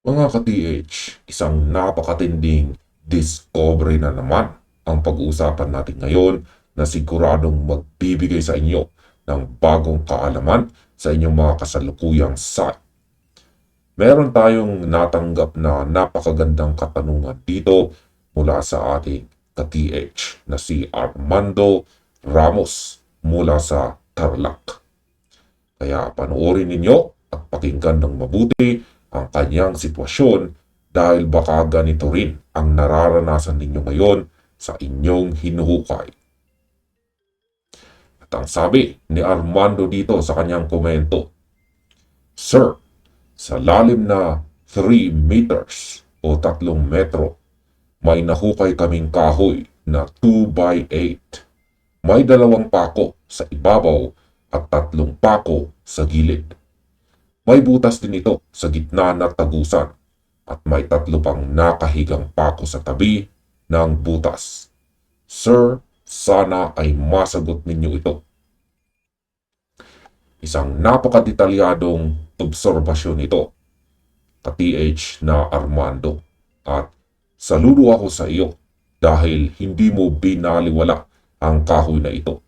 Mga ka-TH, isang napakatinding discovery na naman ang pag-uusapan natin ngayon na siguradong magbibigay sa inyo ng bagong kaalaman sa inyong mga kasalukuyang site. Meron tayong natanggap na napakagandang katanungan dito mula sa ating ka-TH na si Armando Ramos mula sa Tarlac. Kaya panoorin ninyo at pakinggan ng mabuti ang kanyang sitwasyon dahil baka ganito rin ang nararanasan ninyo ngayon sa inyong hinuhukay. At ang sabi ni Armando dito sa kanyang komento, "Sir, sa lalim na 3 meters o 3 metro, may nahukay kaming kahoy na 2x8. May 2 pako sa ibabaw at 3 pako sa gilid. May butas din ito sa gitna na tagusan at may 3 pang nakahigang pako sa tabi ng butas. Sir, sana ay masagot ninyo ito." Isang napakadetalyadong obserbasyon ito, ka-TH na Armando, at saludo ako sa iyo dahil hindi mo binaliwala ang kahoy na ito.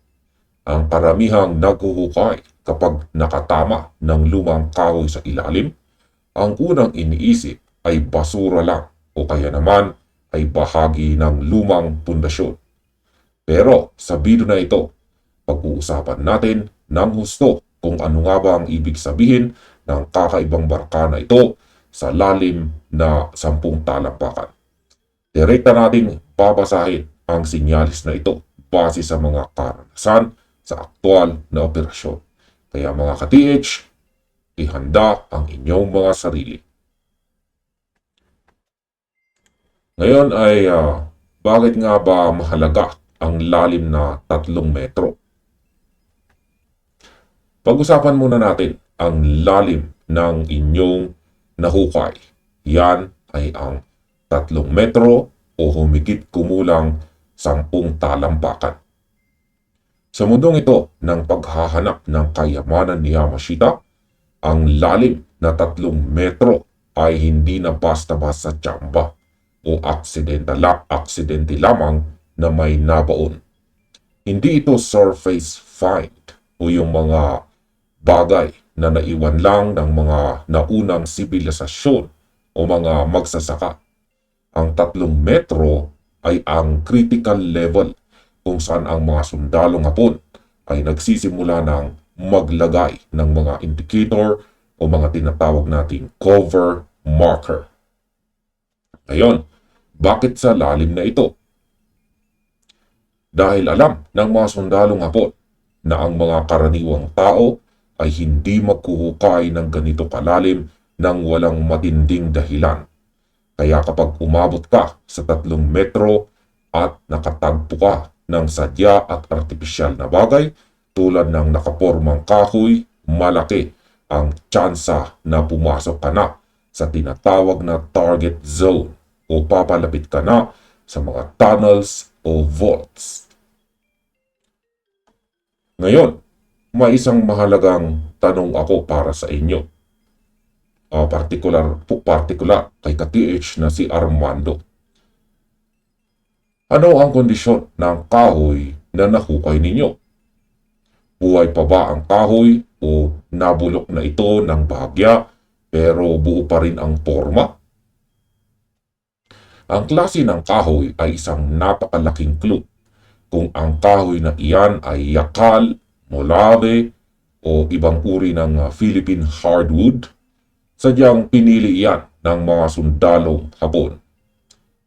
Ang karamihang naghuhukay kapag nakatama ng lumang kahoy sa ilalim, ang unang iniisip ay basura lang o kaya naman ay bahagi ng lumang pundasyon. Pero sa video na ito, pag-uusapan natin ng husto kung ano nga ba ang ibig sabihin ng kakaibang barka na ito sa lalim na 10 talampakan. Direkta nating babasahin ang sinyalis na ito base sa mga karanasan sa aktwal na operasyon. Kaya mga ka-TH, ihanda ang inyong mga sarili. Ngayon ay bakit nga ba mahalaga ang lalim na 3 metro? Pag-usapan muna natin ang lalim ng inyong nahukay. Yan ay ang 3 metro o humigit kumulang 10 talampakan. Sa mundong ito ng paghahanap ng kayamanan ni Yamashita, ang lalim na 3 metro ay hindi na basta-basta tsamba o aksidente lamang na may nabaon. Hindi ito surface find o yung mga bagay na naiwan lang ng mga naunang sibilisasyon o mga magsasaka. Ang 3 metro ay ang critical level kung saan ang mga sundalong Hapon ay nagsisimula ng maglagay ng mga indicator o mga tinatawag nating cover marker. Ngayon, bakit sa lalim na ito? Dahil alam ng mga sundalong Hapon na ang mga karaniwang tao ay hindi maghuhukay ng ganito kalalim nang walang matinding dahilan. Kaya kapag umabot ka sa 3 metro at nakatagpo ka ng sadya at artipisyal na bagay tulad ng nakapormang kahoy, malaki ang tsansa na pumasok ka na sa tinatawag na target zone o papalapit ka na sa mga tunnels o vaults. Ngayon, may isang mahalagang tanong ako para sa inyo. Partikular kay ka-TH na si Armando. Ano ang kondisyon ng kahoy na nahukay ninyo? Buhay pa ba ang kahoy o nabulok na ito ng bahagya pero buo pa rin ang forma? Ang klase ng kahoy ay isang napakalaking clue. Kung ang kahoy na iyan ay yakal, molave, o ibang uri ng Philippine hardwood, sadyang pinili iyan ng mga sundalong Hapon.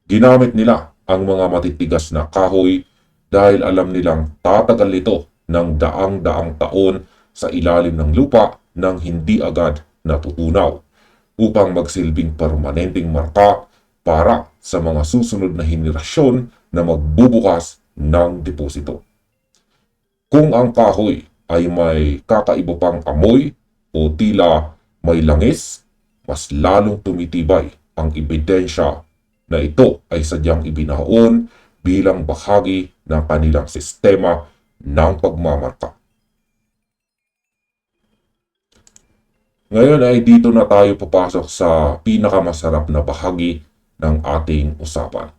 Ginamit nila ang mga matitigas na kahoy dahil alam nilang tatagal ito ng daang-daang taon sa ilalim ng lupa nang hindi agad natutunaw upang magsilbing permanenteng marka para sa mga susunod na henerasyon na magbubukas ng deposito. Kung ang kahoy ay may kakaiba pang amoy o tila may langis, mas lalong tumitibay ang ebidensya na ito ay sadyang ibinaon bilang bahagi ng kanilang sistema ng pagmamarka. Ngayon ay dito na tayo papasok sa pinakamasarap na bahagi ng ating usapan.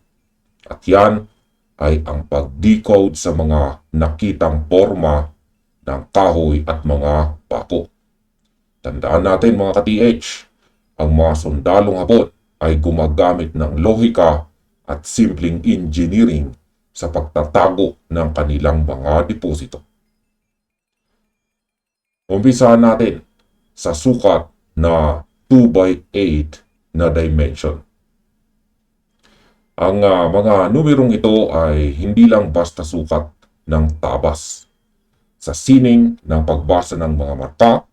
At yan ay ang pag-decode sa mga nakitang forma ng kahoy at mga pako. Tandaan natin mga ka-TH, ang mga sundalong Hapon ay gumagamit ng lohika at simpleng engineering sa pagtatago ng kanilang mga deposito. Umpisahan natin sa sukat na 2x8 na dimension. Ang mga numerong ito ay hindi lang basta sukat ng tabas. Sa sining ng pagbasa ng mga mata,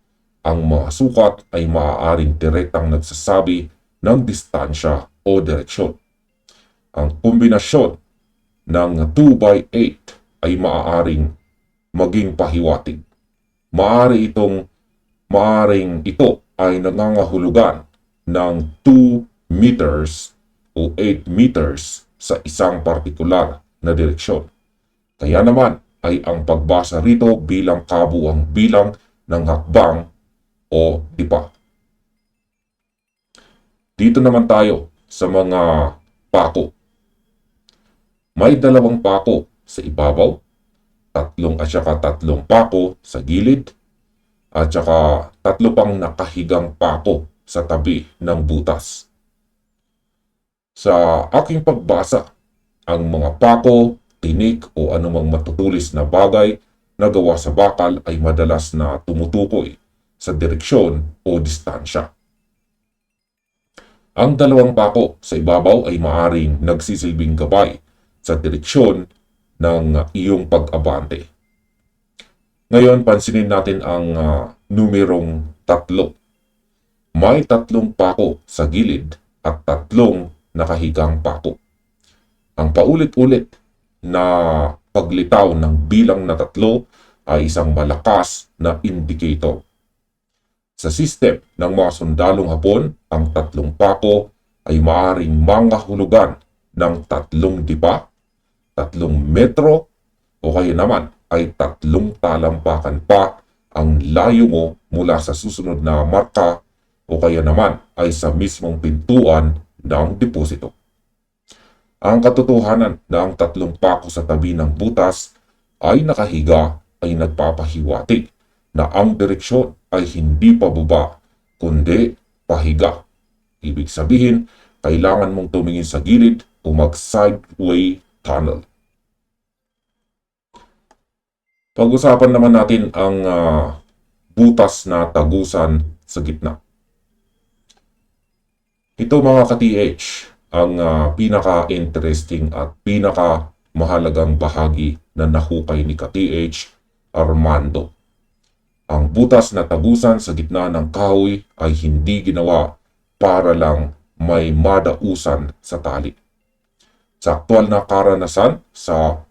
ang mga sukat ay maaaring direktang nagsasabi ng distansya o direksyon. Ang kombinasyon ng 2x8 ay maaaring maging pahiwatig. Maaring ito ay nangangahulugan ng 2 meters o 8 meters sa isang partikular na direksyon. Kaya naman ay ang pagbasa rito bilang kabuuang bilang ng hakbang o dipa. Dito naman tayo sa mga pako. May 2 pako sa ibabaw, 3 pako sa gilid, at saka 3 pang nakahigang pako sa tabi ng butas. Sa aking pagbasa, ang mga pako, tinik o anumang matutulis na bagay na gawa sa bakal ay madalas na tumutukoy sa direksyon o distansya. Ang 2 pako sa ibabaw ay maaring nagsisilbing gabay sa direksyon ng iyong pag-abante. Ngayon, pansinin natin ang numerong 3. May 3 pako sa gilid at 3 nakahigang pako. Ang paulit-ulit na paglitaw ng bilang na 3 ay isang malakas na indicator. Sa system ng mga sundalong Hapon, ang 3 pako ay maaaring mangahulugan ng 3 dipa, 3 metro, o kaya naman ay 3 talampakan pa ang layo mo mula sa susunod na marka o kaya naman ay sa mismong pintuan ng deposito. Ang katotohanan na ang 3 pako sa tabi ng butas ay nakahiga ay nagpapahiwatig na ang direksyon ay hindi pababa kundi pahiga. Ibig sabihin, kailangan mong tumingin sa gilid o mag-sideway tunnel. Pag-usapan naman natin ang butas na tagusan sa gitna. Ito mga ka-TH, ang pinaka-interesting at pinaka-mahalagang bahagi na nahukay ni ka-TH Armando. Ang butas na tagusan sa gitna ng kahoy ay hindi ginawa para lang may madausan sa tali. Sa aktual na karanasan sa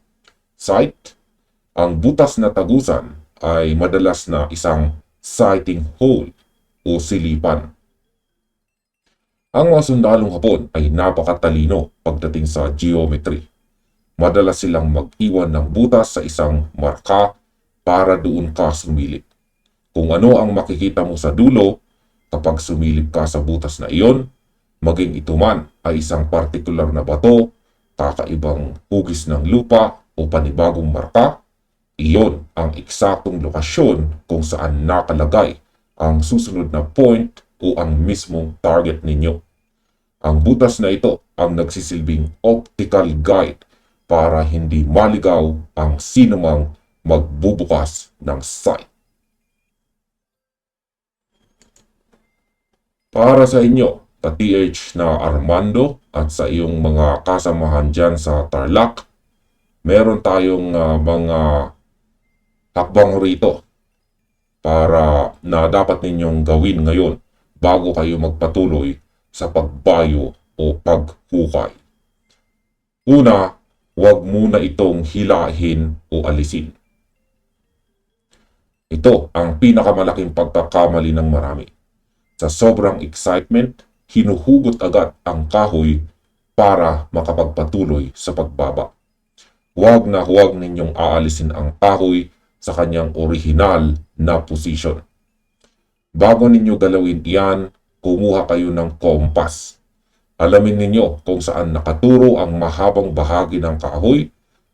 site, ang butas na tagusan ay madalas na isang sighting hole o silipan. Ang mga sundalong Hapon ay napakatalino pagdating sa geometry. Madalas silang mag-iwan ng butas sa isang marka para doon ka sumilip. Kung ano ang makikita mo sa dulo kapag sumilip ka sa butas na iyon, maging ito man ay isang partikular na bato, kakaibang hugis ng lupa o panibagong marka, iyon ang eksaktong lokasyon kung saan nakalagay ang susunod na point o ang mismong target ninyo. Ang butas na ito ang nagsisilbing optical guide para hindi maligaw ang sinumang magbubukas ng site. Para sa inyo, ka-TH na Armando at sa iyong mga kasamahan dyan sa Tarlac, meron tayong mga hakbang rito para na dapat ninyong gawin ngayon bago kayo magpatuloy sa pagbayo o paghukay. Una, huwag muna itong hilahin o alisin. Ito ang pinakamalaking pagkakamali ng marami. Sa sobrang excitement, hinuhugot agad ang kahoy para makapagpatuloy sa pagbaba. Huwag na huwag ninyong aalisin ang kahoy sa kanyang orihinal na posisyon. Bago ninyo galawin iyan, kumuha kayo ng kompas. Alamin ninyo kung saan nakaturo ang mahabang bahagi ng kahoy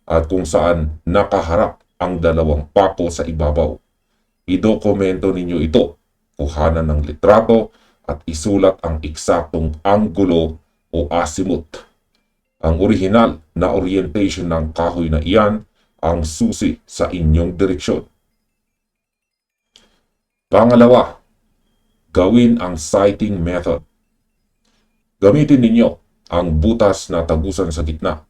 at kung saan nakaharap ang dalawang pako sa ibabaw. Idokumento ninyo ito, kuhanan ng litrato at isulat ang eksaktong anggulo o azimuth. Ang orihinal na orientation ng kahoy na iyan ang susi sa inyong direksyon. Pangalawa, gawin ang sighting method. Gamitin ninyo ang butas na tagusan sa gitna.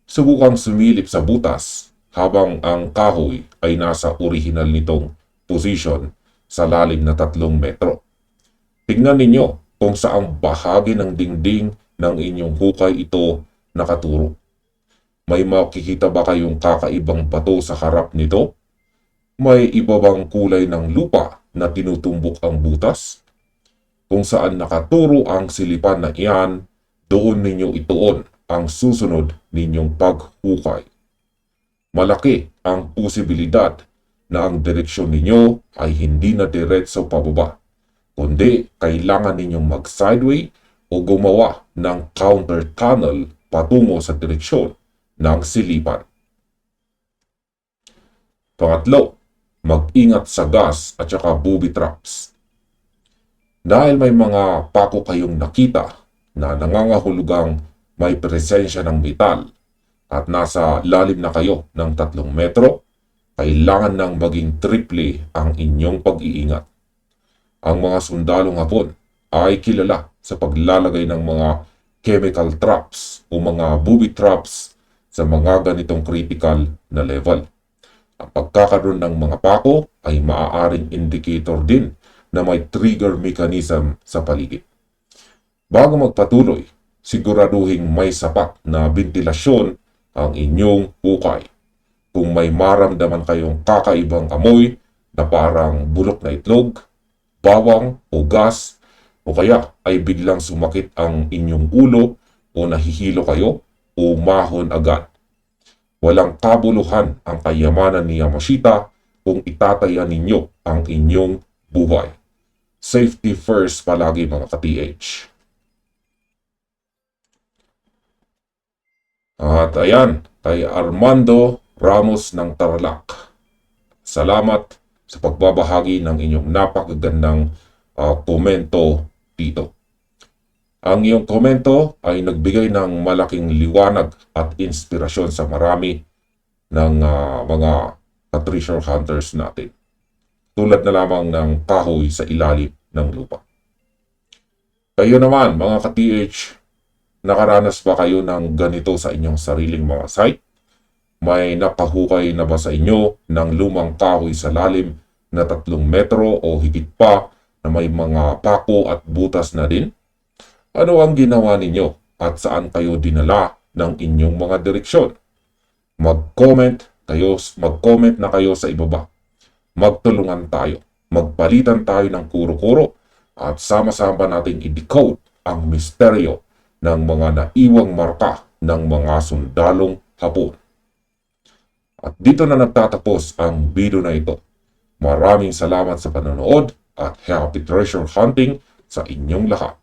Subukang sumilip sa butas habang ang kahoy ay nasa orihinal nitong position sa lalim na 3 metro. Tingnan ninyo kung saang bahagi ng dingding ng inyong hukay ito nakaturo. May makikita ba kayong kakaibang bato sa harap nito? May iba bang kulay ng lupa na tinutumbok ang butas? Kung saan nakaturo ang silipan na iyan, doon ninyo ituon ang susunod ninyong paghukay. Malaki ang posibilidad na ang direksyon ninyo ay hindi na diretso pababa, kundi kailangan ninyong mag-sideway o gumawa ng counter tunnel patungo sa direksyon ng silipan. Pangatlo, mag-ingat sa gas at saka booby traps. Dahil may mga pako kayong nakita na nangangahulugang may presensya ng metal at nasa lalim na kayo ng 3 metro, kailangan nang maging triple ang inyong pag-iingat. Ang mga sundalong Hapon ay kilala sa paglalagay ng mga chemical traps o mga booby traps sa mga ganitong critical na level. Ang pagkakaroon ng mga pako ay maaaring indicator din na may trigger mechanism sa paligid. Bago magpatuloy, siguraduhing may sapat na ventilasyon ang inyong hukay. Kung may maramdaman kayong kakaibang amoy na parang bulok na itlog, bawang o gas, o kaya ay biglang sumakit ang inyong ulo o nahihilo kayo, umahon agad. Walang kabuluhan ang kayamanan ni Yamashita kung itataya ninyo ang inyong buhay. Safety first palagi mga ka-TH. At ayan, kay Armando Ramos ng Tarlac. Salamat sa pagbabahagi ng inyong napakagandang komento dito. Ang iyong komento ay nagbigay ng malaking liwanag at inspirasyon sa marami ng mga treasure hunters natin. Tulad na lamang ng kahoy sa ilalim ng lupa. Kayo naman mga ka-TH, nakaranas ba kayo ng ganito sa inyong sariling mga site? May napahukay na ba sa inyo ng lumang kahoy sa lalim na 3 metro o higit pa na may mga pako at butas na din? Ano ang ginawa ninyo at saan kayo dinala ng inyong mga direksyon? Mag-comment na kayo sa ibaba. Magtulungan tayo. Magpalitan tayo ng kuro-kuro at sama-sama nating i-decode ang misteryo ng mga naiwang marka ng mga sundalong Hapon. At dito na nagtatapos ang video na ito. Maraming salamat sa panonood at happy treasure hunting sa inyong lahat.